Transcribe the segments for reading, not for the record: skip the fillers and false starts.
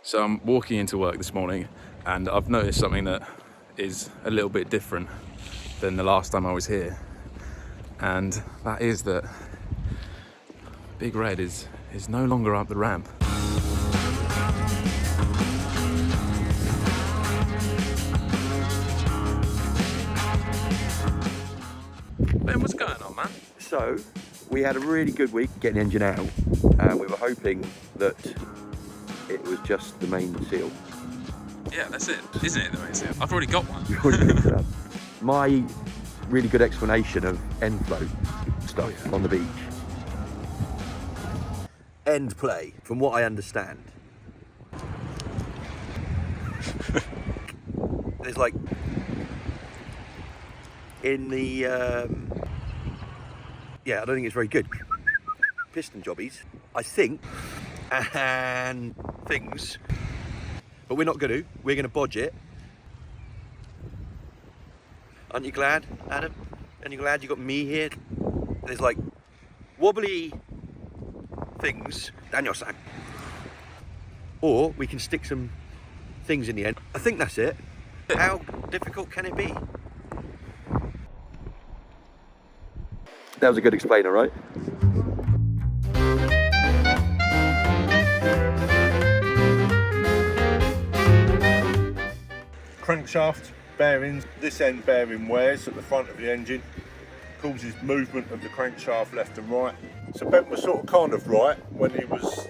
So I'm walking into work this morning and I've noticed something that is a little bit different than the last time I was here. And that is that Big Red is no longer up the ramp. Ben, what's going on, man? So, we had a really good week getting the engine out, and we were hoping that it was just the main seal. Yeah, that's it, isn't it, the main seal? I've already got one. You already picked it up. My really good explanation of end float stuff on the beach. End play, from what I understand. There's like, in the, yeah, I don't think it's very good. Piston jobbies, I think, and things, but we're not going to. We're going to bodge it. Aren't you glad, Adam? Aren't you glad you got me here? There's like wobbly things down your side. Or we can stick some things in the end. I think that's it. How difficult can it be? That was a good explainer, right? Crankshaft bearings. This end bearing wears at the front of the engine, causes movement of the crankshaft left and right. So Ben was sort of kind of right when he was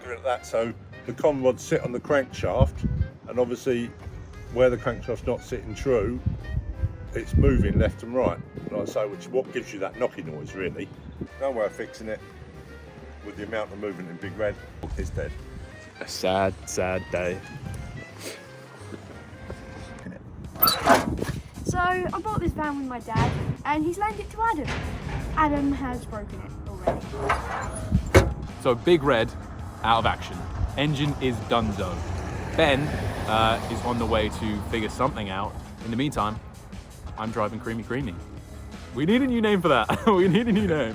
doing that. So the con rods sit on the crankshaft, and obviously where the crankshaft's not sitting true, it's moving left and right, like I say, which is what gives you that knocking noise, really. No way of fixing it with the amount of movement in Big Red. It's dead. A sad, sad day. So I bought this van with my dad and he's loaned it to Adam. Adam has broken it already. So Big Red, out of action. Engine is donezo. Ben is on the way to figure something out. In the meantime, I'm driving Creamy Creamy. We need a new name for that. We need a new name.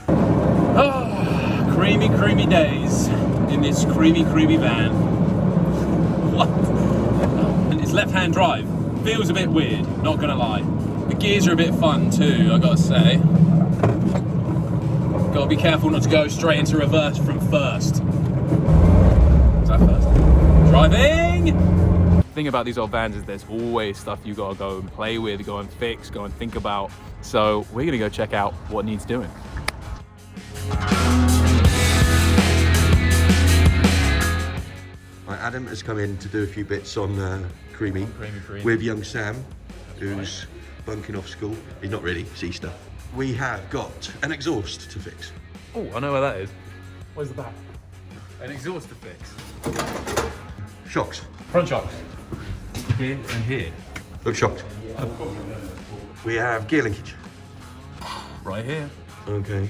Oh, creamy, creamy days in this creamy, creamy van. What? And it's left-hand drive. Feels a bit weird, not gonna lie. The gears are a bit fun too, I gotta say. Gotta be careful not to go straight into reverse from first. What's that first? Driving! The thing about these old vans is there's always stuff you gotta go and play with, go and fix, go and think about. So we're gonna go check out what needs doing. Right, Adam has come in to do a few bits on Creamy with young Sam, who's bunking off school. He's not really, it's Easter. We have got an exhaust to fix. Oh, I know where that is. Where's the back? An exhaust to fix. Shocks. Front shocks. Here and here. Look shocked. We have gear linkage. Right here. Okay.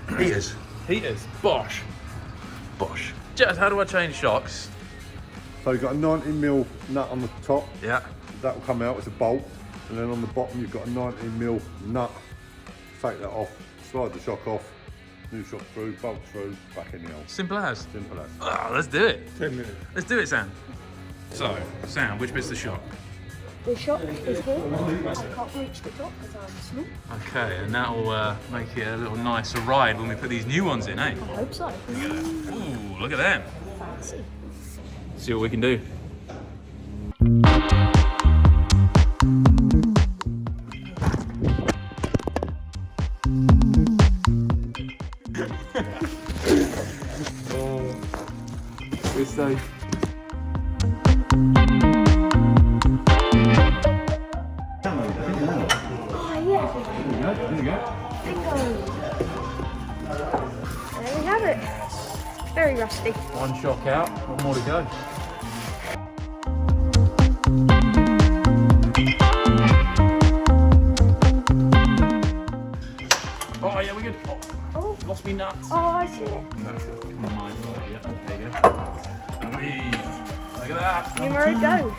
Heaters. Heaters. Bosch. Bosch. Jazz, how do I change shocks? So you've got a 90mm nut on the top. Yeah. That will come out as a bolt, and then on the bottom you've got a 90mm nut. Take that off, slide the shock off, new shock through, bolt through, back in the hole. Simple as. Simple as. Oh, let's do it. 10 minutes. Let's do it, Sam. So, Sam, which bit's the shock? The shock is here. I can't reach the top because I'm small. Okay, and that'll make it a little nicer ride when we put these new ones in, eh? I hope so. Ooh, look at them. Fancy. See what we can do. We're safe. Oh yeah. Bingo. There we have it. Very rusty. One shock out, one more to go. Oh yeah, we're good. Oh, lost me nuts. Oh, I see it. Come on, mine. Yeah, there you go. Look at that. Numero dos.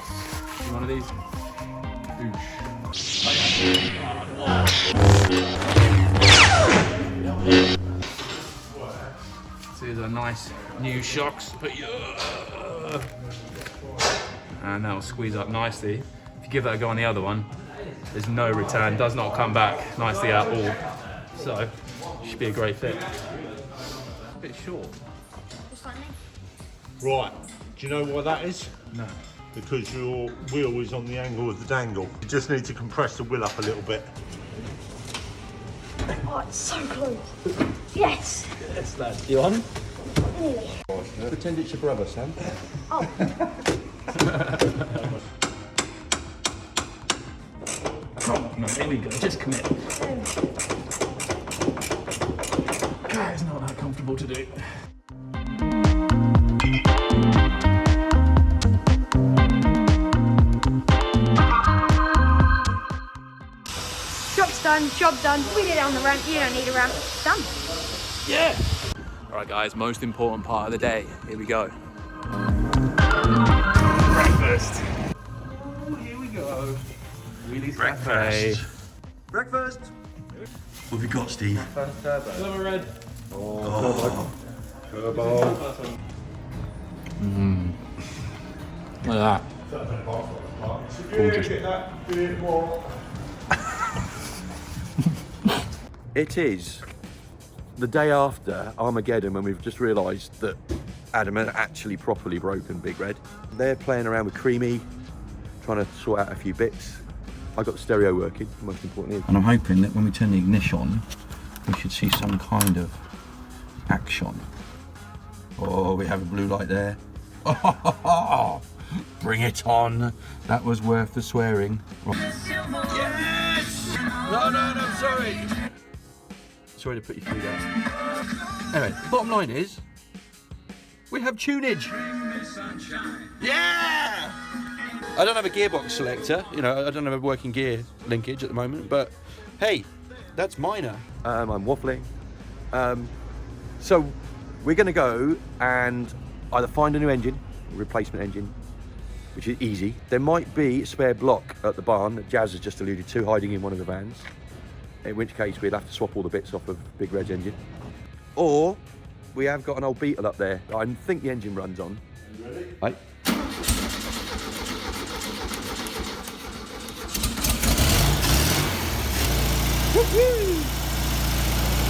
One of these. See These are nice new shocks. And that will squeeze up nicely. If you give that a go on the other one, there's no return, does not come back nicely at all. So, should be a great fit. A bit short. Right, do you know why that is? No. Because your wheel is on the angle of the dangle. You just need to compress the wheel up a little bit. Oh, it's so close. Yes. Yes, lad. You on? Nearly. Pretend it's your brother, Sam. Oh. No, here we go. Just commit. God, it's not that comfortable to do. Job's done, job done. We did it on the ramp. You don't need a ramp. It's done. Yeah. All right, guys. Most important part of the day. Here we go. Breakfast. Oh, here we go. Wheelie's Cafe. Breakfast. What have you got, Steve? Silver red. Turbo. Look at that. Gorgeous. It is the day after Armageddon when we've just realised that Adam had actually properly broken Big Red. They're playing around with Creamy, trying to sort out a few bits. I got the stereo working, most importantly. And I'm hoping that when we turn the ignition on, we should see some kind of action. Oh, we have a blue light there. Oh, bring it on. That was worth the swearing. Yes! No, sorry. Sorry to put you through that. Anyway, bottom line is, we have tunage. Yeah! I don't have a gearbox selector, you know, I don't have a working gear linkage at the moment, but hey, that's minor. I'm waffling. So we're going to go and either find a new engine, a replacement engine, which is easy. There might be a spare block at the barn that Jazz has just alluded to, hiding in one of the vans, in which case we'd have to swap all the bits off of Big Red's engine. Or we have got an old Beetle up there that I think the engine runs on. You ready? Right. Woo-hoo!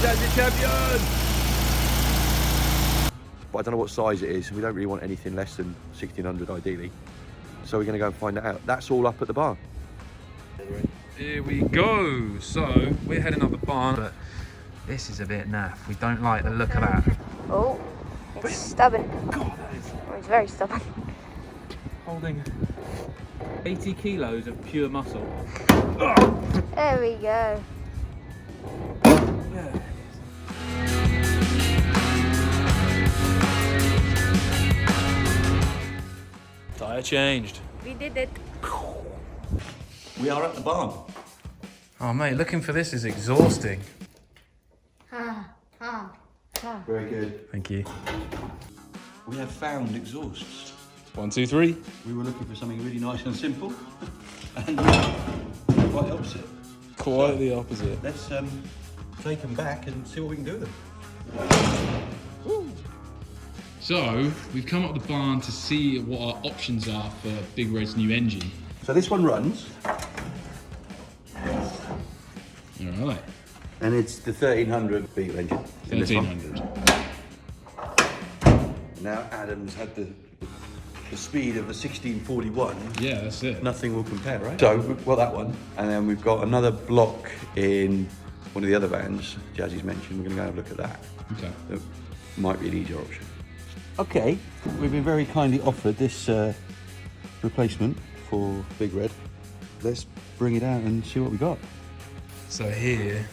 Jazzy champion! But I don't know what size it is. We don't really want anything less than 1600 ideally. So we're going to go and find that out. That's all up at the barn. Here we go. So we're heading up the barn, but this is a bit naff. We don't like the look of that. Oh, it's stubborn. God, that is Oh, it's very stubborn. holding 80 kilos of pure muscle. There we go. Yeah. Tyre changed. We did it. We are at the barn. Oh mate, looking for this is exhausting. Very good. Thank you. We have found exhausts. 1, 2, 3. We were looking for something really nice and simple, and quite the opposite. Quite the opposite. Let's take them back and see what we can do with them. So we've come up the barn to see what our options are for Big Red's new engine. So this one runs, All right. and it's the 1300 Beetle engine. in this one. 1300. Now Adam's had the speed of the 1641. Yeah, that's it. Nothing will compare, right? So we've got that one, and then we've got another block in one of the other vans Jazzy's mentioned. We're going to go have a look at that. Okay. That might be an easier option. Okay, we've been very kindly offered this replacement for Big Red. Let's bring it out and see what we got. So here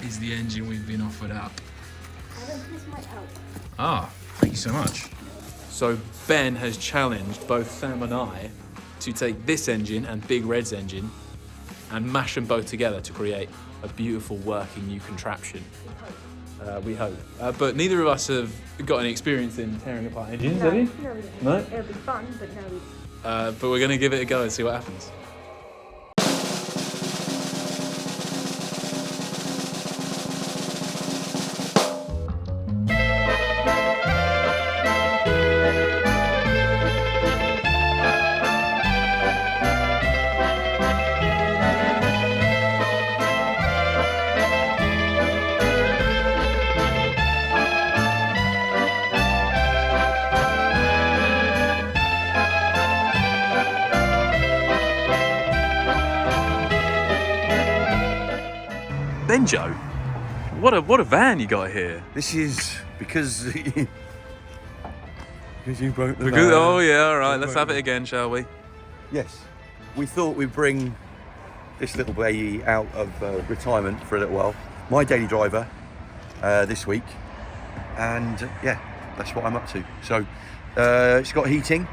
is the engine we've been offered up. This might help. Ah, thank you so much. So Ben has challenged both Sam and I to take this engine and Big Red's engine and mash them both together to create a beautiful working new contraption. We hope. But neither of us have got any experience in tearing apart engines, have you? No, we don't. No? It'll be fun, but no, we don't. But we're going to give it a go and see what happens. Benjo, what a van you got here. This is because you broke the Because, van. oh yeah, all right, let's have it again, shall we? Yes. We thought we'd bring this little baby out of retirement for a little while. My daily driver this week. And yeah, that's what I'm up to. So it's got heating.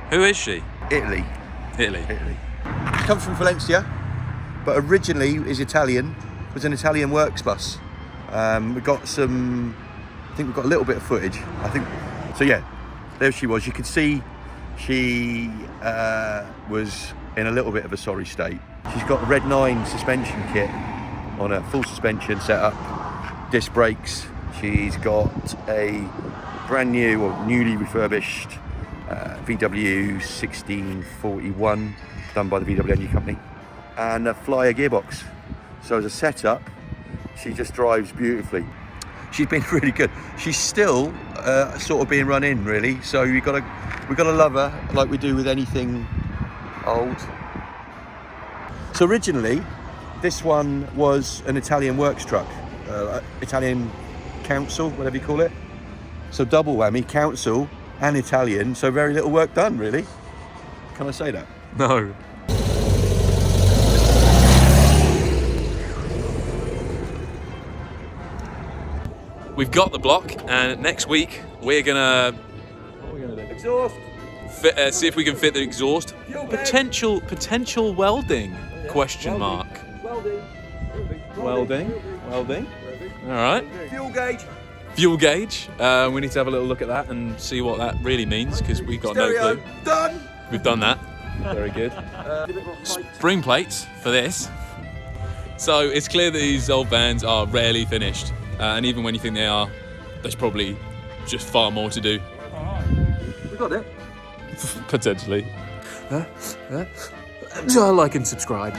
Who is she? Italy. Italy. Comes from Valencia, but originally is Italian. Was an Italian works bus. We got some. I think we've got a little bit of footage. I think. So yeah, there she was. You could see she was in a little bit of a sorry state. She's got a Red 9 suspension kit on a full suspension setup, disc brakes. She's got a brand new or newly refurbished VW 1641 done by the VW engine company, and a Flyer gearbox. So as a setup, she just drives beautifully. She's been really good. She's still sort of being run in, really. So we gotta love her like we do with anything old. So originally, this one was an Italian works truck, Italian council, whatever you call it. So double whammy, council and Italian. So very little work done, really. Can I say that? No. We've got the block, and next week we're gonna. What are we gonna do? Exhaust. See if we can fit the exhaust. Potential welding? Question mark. Welding. All right. Fuel gauge. Fuel gauge. We need to have a little look at that and see what that really means, because we've got no Stereo. clue. Done. We've done that. Very good. Spring plates for this. So it's clear that these old vans are rarely finished, and even when you think they are, there's probably just far more to do. We got it. Potentially. Like and subscribe.